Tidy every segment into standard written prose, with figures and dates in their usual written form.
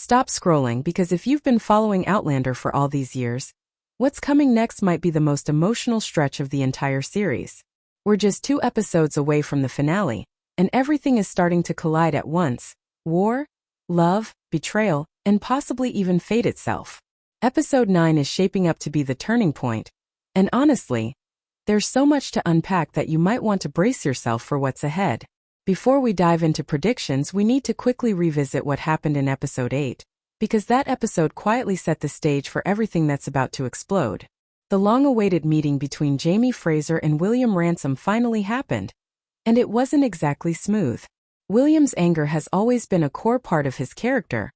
Stop scrolling because if you've been following Outlander for all these years, what's coming next might be the most emotional stretch of the entire series. We're just 2 episodes away from the finale, and everything is starting to collide at once: war, love, betrayal, and possibly even fate itself. Episode 9 is shaping up to be the turning point, and honestly, there's so much to unpack that you might want to brace yourself for what's ahead. Before we dive into predictions, we need to quickly revisit what happened in episode 8, because that episode quietly set the stage for everything that's about to explode. The long-awaited meeting between Jaime Fraser and William Ransom finally happened, and it wasn't exactly smooth. William's anger has always been a core part of his character,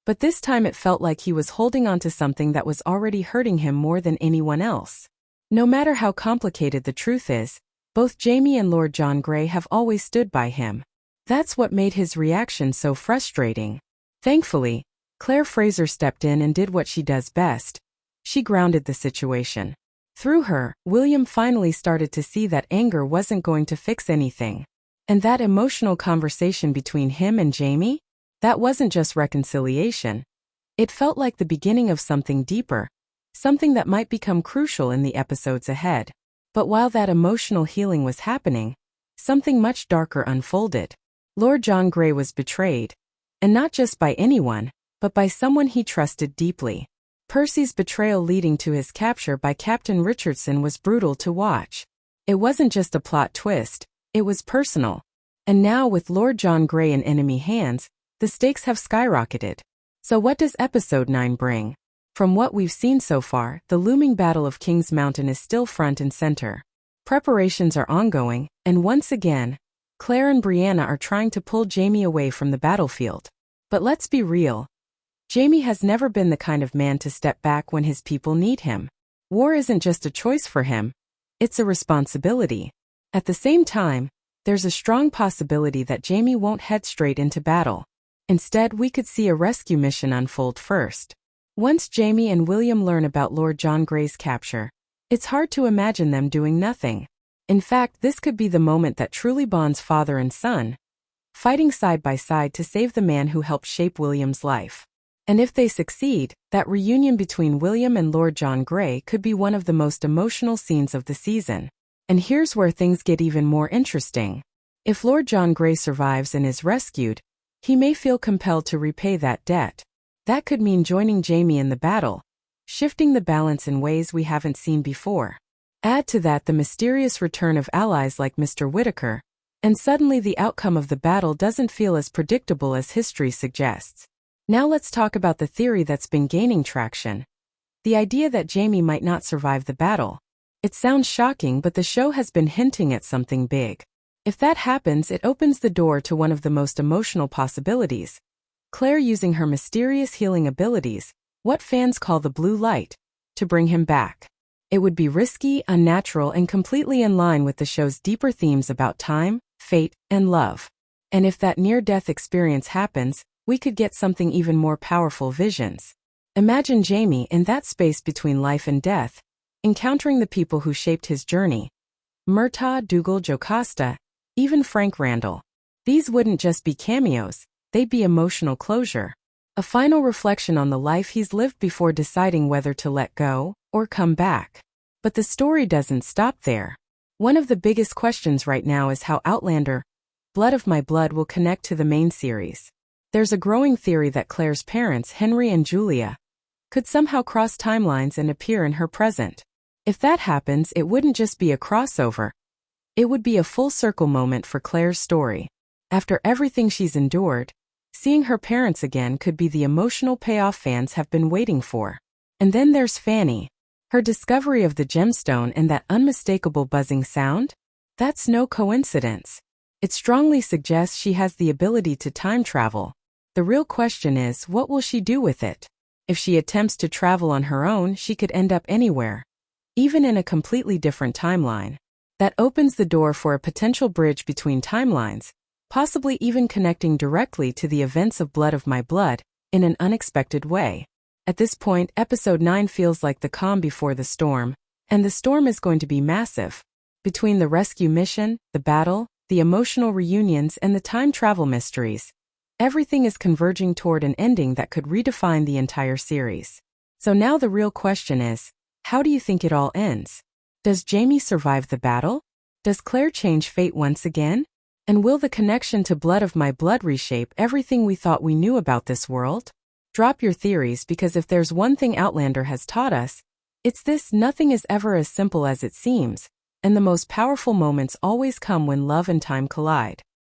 but this time it felt like he was holding on to something that was already hurting him more than anyone else. No matter how complicated the truth is, both Jaime and Lord John Grey have always stood by him. That's what made his reaction so frustrating. Thankfully, Claire Fraser stepped in and did what she does best. She grounded the situation. Through her, William finally started to see that anger wasn't going to fix anything. And that emotional conversation between him and Jaime? That wasn't just reconciliation. It felt like the beginning of something deeper, something that might become crucial in the episodes ahead. But while that emotional healing was happening, something much darker unfolded. Lord John Grey was betrayed, and not just by anyone, but by someone he trusted deeply. Percy's betrayal leading to his capture by Captain Richardson was brutal to watch. It wasn't just a plot twist, it was personal. And now with Lord John Grey in enemy hands, the stakes have skyrocketed. So what does episode 9 bring? From what we've seen so far, the looming battle of King's Mountain is still front and center. Preparations are ongoing, and once again, Claire and Brianna are trying to pull Jaime away from the battlefield. But let's be real. Jaime has never been the kind of man to step back when his people need him. War isn't just a choice for him, it's a responsibility. At the same time, there's a strong possibility that Jaime won't head straight into battle. Instead, we could see a rescue mission unfold first. Once Jaime and William learn about Lord John Grey's capture, it's hard to imagine them doing nothing. In fact, this could be the moment that truly bonds father and son, fighting side by side to save the man who helped shape William's life. And if they succeed, that reunion between William and Lord John Grey could be one of the most emotional scenes of the season. And here's where things get even more interesting. If Lord John Grey survives and is rescued, he may feel compelled to repay that debt. That could mean joining Jaime in the battle, shifting the balance in ways we haven't seen before. Add to that the mysterious return of allies like Mr. Whittaker, and suddenly the outcome of the battle doesn't feel as predictable as history suggests. Now let's talk about the theory that's been gaining traction. The idea that Jaime might not survive the battle. It sounds shocking, but the show has been hinting at something big. If that happens, it opens the door to one of the most emotional possibilities. Claire using her mysterious healing abilities, what fans call the blue light, to bring him back. It would be risky, unnatural, and completely in line with the show's deeper themes about time, fate, and love. And if that near-death experience happens, we could get something even more powerful: visions. Imagine Jaime in that space between life and death, encountering the people who shaped his journey. Murtaugh, Dougal, Jocasta, even Frank Randall. These wouldn't just be cameos, they'd be emotional closure. A final reflection on the life he's lived before deciding whether to let go or come back. But the story doesn't stop there. One of the biggest questions right now is how Outlander, Blood of My Blood, will connect to the main series. There's a growing theory that Claire's parents, Henry and Julia, could somehow cross timelines and appear in her present. If that happens, it wouldn't just be a crossover. It would be a full-circle moment for Claire's story. After everything she's endured, seeing her parents again could be the emotional payoff fans have been waiting for. And then there's Fanny. Her discovery of the gemstone and that unmistakable buzzing sound? That's no coincidence. It strongly suggests she has the ability to time travel. The real question is, what will she do with it? If she attempts to travel on her own, she could end up anywhere, even in a completely different timeline. That opens the door for a potential bridge between timelines, possibly even connecting directly to the events of Blood of My Blood, in an unexpected way. At this point, episode 9 feels like the calm before the storm, and the storm is going to be massive. Between the rescue mission, the battle, the emotional reunions, and the time travel mysteries, Everything is converging toward an ending that could redefine the entire series. So now the real question is, how do you think it all ends? Does Jaime survive the battle? Does Claire change fate once again? And will the connection to Blood of My Blood reshape everything we thought we knew about this world? Drop your theories, because if there's one thing Outlander has taught us, it's this: nothing is ever as simple as it seems, and the most powerful moments always come when love and time collide.